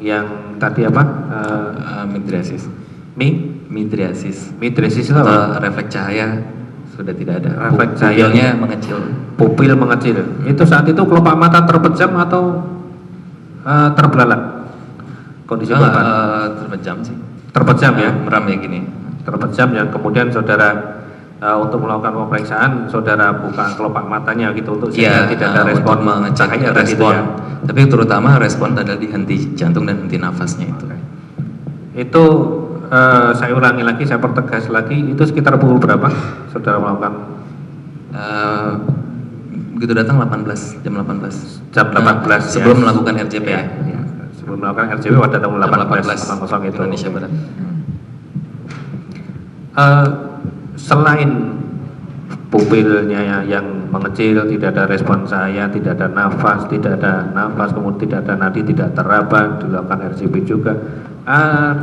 yang tadi apa? Midriasis. Midriasis itu apa? Refleks cahaya sudah tidak ada. Refleks cahaya pupilnya mengecil. Pupil mengecil. Itu saat itu kelopak mata terpejam atau terbelalak? Kondisi korban? Terpejam sih. Terpejam ya? Meram ya gini. Terpejam ya. Kemudian saudara untuk melakukan pemeriksaan, saudara buka kelopak matanya gitu untuk ya, tidak ada respon mengecek respon. Ya. Tapi terutama respon adalah di henti jantung dan henti nafasnya itu. Itu saya ulangi lagi, saya pertegas lagi, itu sekitar pukul berapa saudara melakukan? Begitu datang jam 18. Jam 18 sebelum melakukan RJP ya. Sebelum melakukan RJP pada tahun 18.00 itu. Indonesia Barat. Selain pupilnya yang mengecil, tidak ada respon cahaya, tidak ada nafas, kemudian tidak ada nadi, tidak teraba, dilakukan RJP juga.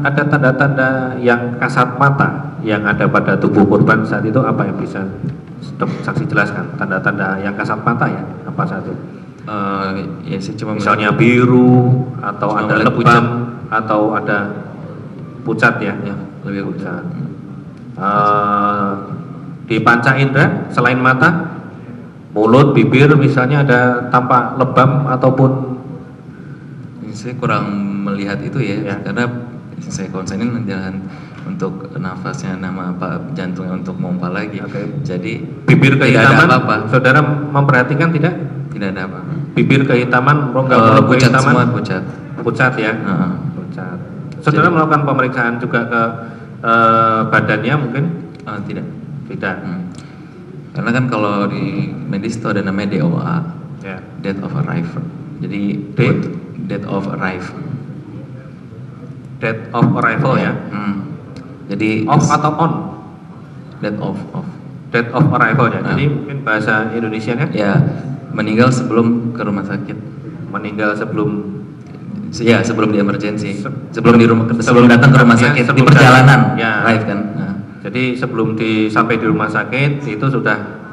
Ada tanda-tanda yang kasat mata yang ada pada tubuh korban saat itu, apa yang bisa saksi jelaskan? Tanda-tanda yang kasat mata ya, apa saat itu? Ya sih cuma misalnya biru atau ada lebam atau ada pucat ya, lebih pucat. Di panca indera selain mata, mulut, bibir misalnya ada tampak lebam ataupun? Saya kurang melihat itu ya. Karena saya konsenin menjalan untuk nafasnya, nama apa jantungnya untuk mompa lagi. Jadi bibir kehitaman, tidak ada apa-apa. Saudara memperhatikan tidak? Tidak ada apa. Bibir kehitaman, rongga pucat kehitaman, semua pucat. Pucat ya. Pucat. Saudara melakukan pemeriksaan juga ke badannya mungkin? Tidak. Tidak. Karena kan kalau di medis itu ada namanya DOA, date of arrival. Jadi date of arrival. Date of arrival ya. Jadi off atau on? Date of. Date of arrival ya. Jadi mungkin bahasa Indonesia kan? Ya, meninggal sebelum ke rumah sakit. Meninggal sebelum? Ya, sebelum di emergency. Sebelum datang ke rumah sakit, di perjalanan. Ya. Live kan. Jadi sebelum sampai di rumah sakit itu sudah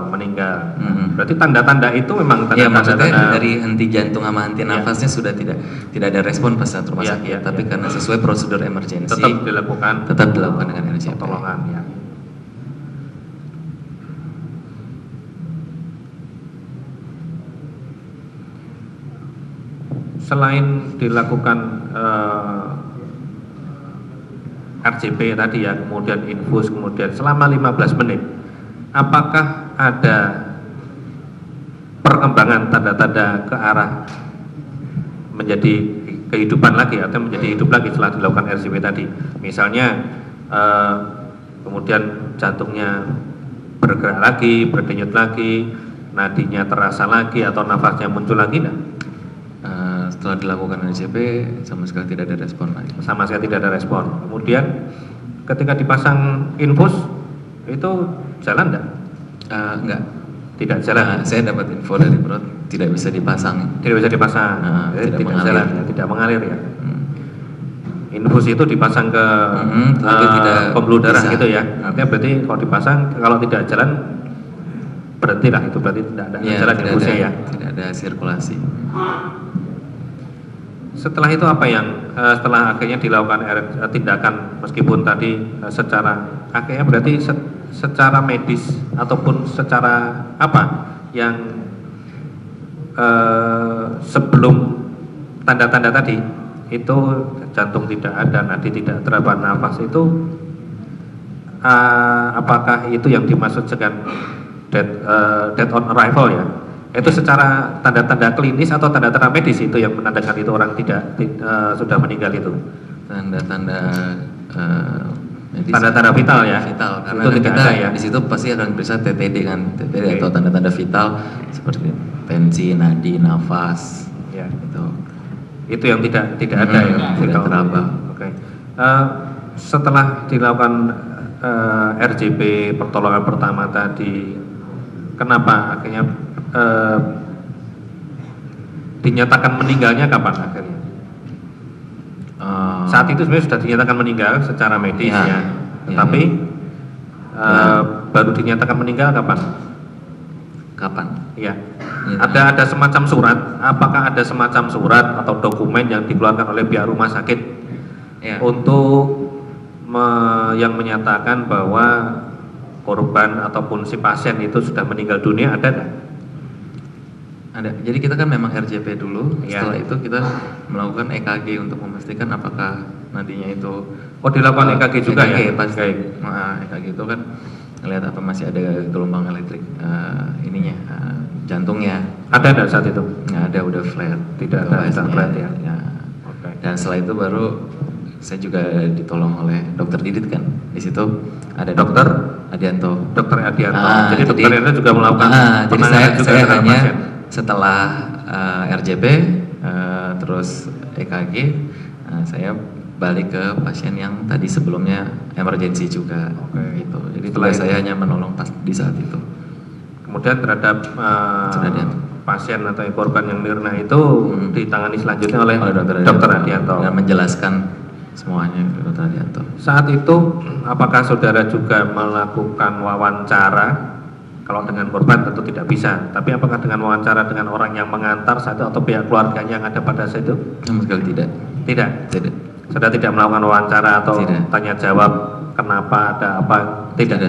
meninggal. Berarti tanda-tanda itu memang tanda-tanda dari henti jantung sama henti nafasnya sudah tidak ada respon pas saat rumah sakit. Tapi karena sesuai prosedur emergency tetap dilakukan dengan RJP. Pertolongan ya. Selain dilakukan RJP tadi ya, kemudian infus, kemudian selama 15 menit, apakah ada perkembangan tanda-tanda ke arah menjadi kehidupan lagi atau menjadi hidup lagi setelah dilakukan RJP tadi? Misalnya kemudian jantungnya bergerak lagi, berdenyut lagi, nadinya terasa lagi atau nafasnya muncul lagi enggak? Setelah dilakukan RJP sama sekali tidak ada respon lagi. Sama sekali tidak ada respon. Kemudian ketika dipasang infus itu jalan enggak? Enggak. Tidak jalan. Saya dapat info dari perut tidak bisa dipasang. Tidak bisa dipasang. Tidak mengalir. Jalan, ya, tidak mengalir ya. Infus itu dipasang ke pembuluh darah gitu ya. Artinya berarti kalau dipasang, kalau tidak jalan berhentilah, itu berarti tidak ada jalan infusnya ya. Tidak ada sirkulasi. Setelah itu apa yang setelah akhirnya dilakukan tindakan, meskipun tadi secara akhirnya berarti secara medis ataupun secara apa yang sebelum tanda-tanda tadi itu jantung tidak ada, nadi tidak teraba, nafas itu apakah itu yang dimaksud dengan death on arrival ya? Itu secara tanda-tanda klinis atau tanda-tanda medis itu yang menandakan itu orang sudah meninggal itu? Tanda-tanda medis. Tanda-tanda vital ya? Vital, karena itu kan tidak kita ada ya? Di situ pasti akan bisa TTD kan, TTD atau tanda-tanda vital seperti tensi, nadi, nafas. Ya. Itu yang tidak ada ya? Tidak teraba. Oke. Setelah dilakukan RJP pertolongan pertama tadi, kenapa akhirnya dinyatakan meninggalnya kapan akhirnya? Saat itu sebenarnya sudah dinyatakan meninggal secara medis ya, tetapi baru dinyatakan meninggal kapan? Kapan? Ya. Ada semacam surat, apakah ada semacam surat atau dokumen yang dikeluarkan oleh pihak rumah sakit untuk yang menyatakan bahwa korban ataupun si pasien itu sudah meninggal dunia, ada nggak? Ada. Jadi kita kan memang RJP dulu, setelah itu kita melakukan EKG untuk memastikan apakah nadinya itu. Oh, dilakukan EKG juga EKG, ya? pasti. EKG itu kan melihat apa masih ada gelombang elektrik jantungnya. Ada nggak saat itu? Nggak ada, udah flat. Tidak ada flat ya. Okay. Dan setelah itu baru saya juga ditolong oleh dokter Didit kan. Di situ ada dokter Adianto. Dokter Adianto. Jadi dokter Adianto juga melakukan jadi juga saya hanya pasien. Setelah RJP terus EKG saya balik ke pasien yang tadi sebelumnya emergency juga. Gitu. Jadi tugas saya hanya menolong pas di saat itu. Kemudian terhadap pasien atau korban yang Mirna itu ditangani selanjutnya oleh dokter Adianto. Dan menjelaskan semuanya dokter Adianto. Saat itu apakah saudara juga melakukan wawancara? Kalau dengan korban tentu tidak bisa, tapi apakah dengan wawancara dengan orang yang mengantar saat itu atau pihak keluarganya yang ada pada saat itu? Sama sekali tidak. Tidak? Tidak. Saudara tidak melakukan wawancara atau tidak. Tanya jawab kenapa ada apa? Tidak.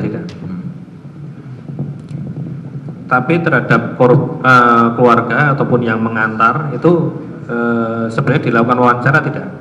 Tapi terhadap keluarga ataupun yang mengantar itu sebenarnya dilakukan wawancara tidak?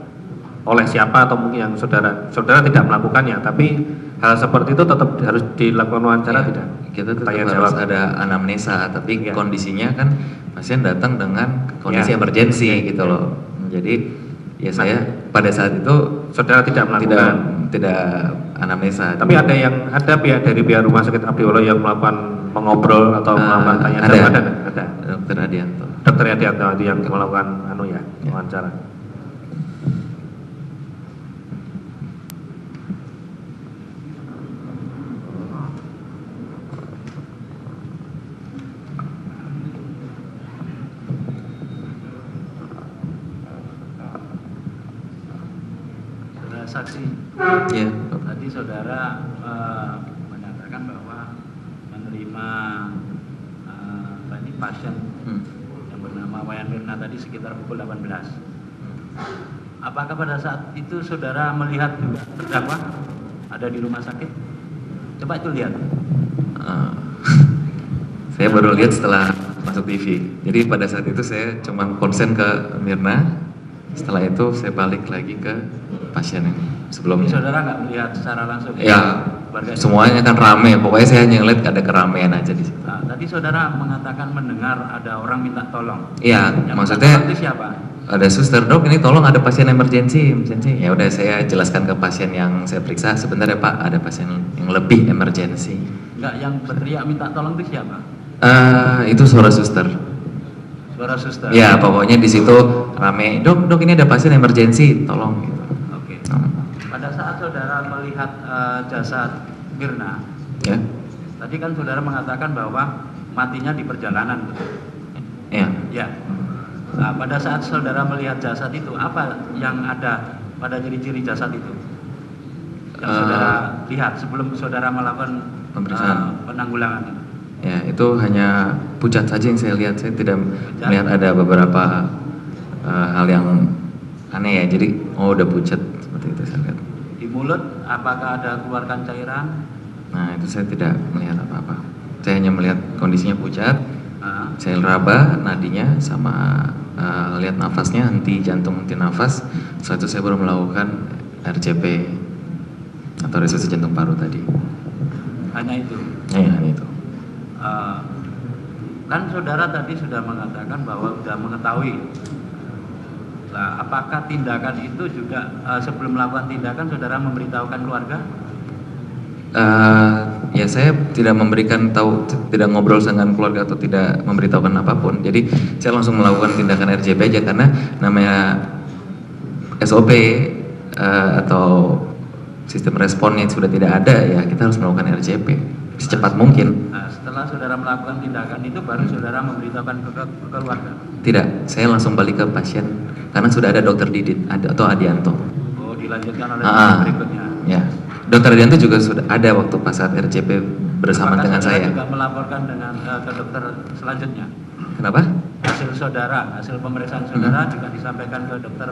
Oleh siapa atau mungkin yang saudara tidak melakukannya, tapi hal seperti itu tetap harus dilakukan wawancara tidak? Kita tetap harus ada anamnesa, tapi kondisinya kan pasien datang dengan kondisi emergensi gitu loh. Jadi saya pada saat itu saudara tidak melakukan tidak anamnesa. Tapi ada pihak dari pihak rumah sakit Abdiwaluyo yang melakukan mengobrol atau melakukan tanya jawab ada. Dokter Adianto. Dokter Adianto yang melakukan wawancara. Saksi, tadi saudara menyatakan bahwa menerima pasien yang bernama Wayan Mirna tadi sekitar pukul 18. Apakah pada saat itu saudara melihat juga terdakwa ada di rumah sakit? Coba itu lihat. Saya baru lihat setelah masuk TV. Jadi pada saat itu saya cuma konsen ke Mirna. Setelah itu saya balik lagi ke pasien yang sebelumnya. Saudara nggak melihat secara langsung? Ya, semuanya kan rame. Pokoknya saya hanya ngeliat ada keramaian aja di situ. Tadi saudara mengatakan mendengar ada orang minta tolong. Iya, maksudnya itu siapa? Ada suster, dok ini tolong ada pasien emergency. Ya udah saya jelaskan ke pasien yang saya periksa, sebentar ya Pak, ada pasien yang lebih emergency. Enggak, yang berteriak minta tolong itu siapa? Itu suara suster. Suara suster. Ya, pokoknya di situ rame. Dok ini ada pasien emergency, tolong gitu. Oke. Pada saat saudara melihat jasad Mirna, tadi kan saudara mengatakan bahwa matinya di perjalanan, betul? Iya. Ya. Nah, pada saat saudara melihat jasad itu, apa yang ada pada ciri-ciri jasad itu? Yang saudara lihat sebelum saudara melakukan pemeriksaan penanggulangan itu? Ya, itu hanya pucat saja yang saya lihat. Saya tidak melihat ada beberapa hal yang aneh ya. Jadi, udah pucat seperti itu saya lihat. Di mulut, apakah ada keluarkan cairan? Nah, itu saya tidak melihat apa-apa. Saya hanya melihat kondisinya pucat. Saya raba nadinya sama lihat nafasnya, henti jantung, henti nafas. Setelah itu saya baru melakukan RCP atau restorasi jantung paru tadi. Hanya itu? Ya, hanya itu. Kan saudara tadi sudah mengatakan bahwa sudah mengetahui. Nah, apakah tindakan itu juga sebelum melakukan tindakan saudara memberitahukan keluarga? Ya saya tidak memberikan tahu, tidak ngobrol dengan keluarga atau tidak memberitahukan apapun. Jadi saya langsung melakukan tindakan RJP aja karena namanya SOP atau sistem responnya sudah tidak ada, ya kita harus melakukan RJP secepat mungkin. Nah, setelah saudara melakukan tindakan itu baru saudara memberitahukan ke keluarga? Tidak, saya langsung balik ke pasien karena sudah ada dokter Didit atau Adianto. Oh, dilanjutkan oleh berikutnya. Ya, dokter Adianto juga sudah ada waktu pas saat RCP bersama Apakah dengan saudara saya. juga melaporkan dengan ke dokter selanjutnya? Kenapa? Hasil pemeriksaan saudara juga disampaikan ke dokter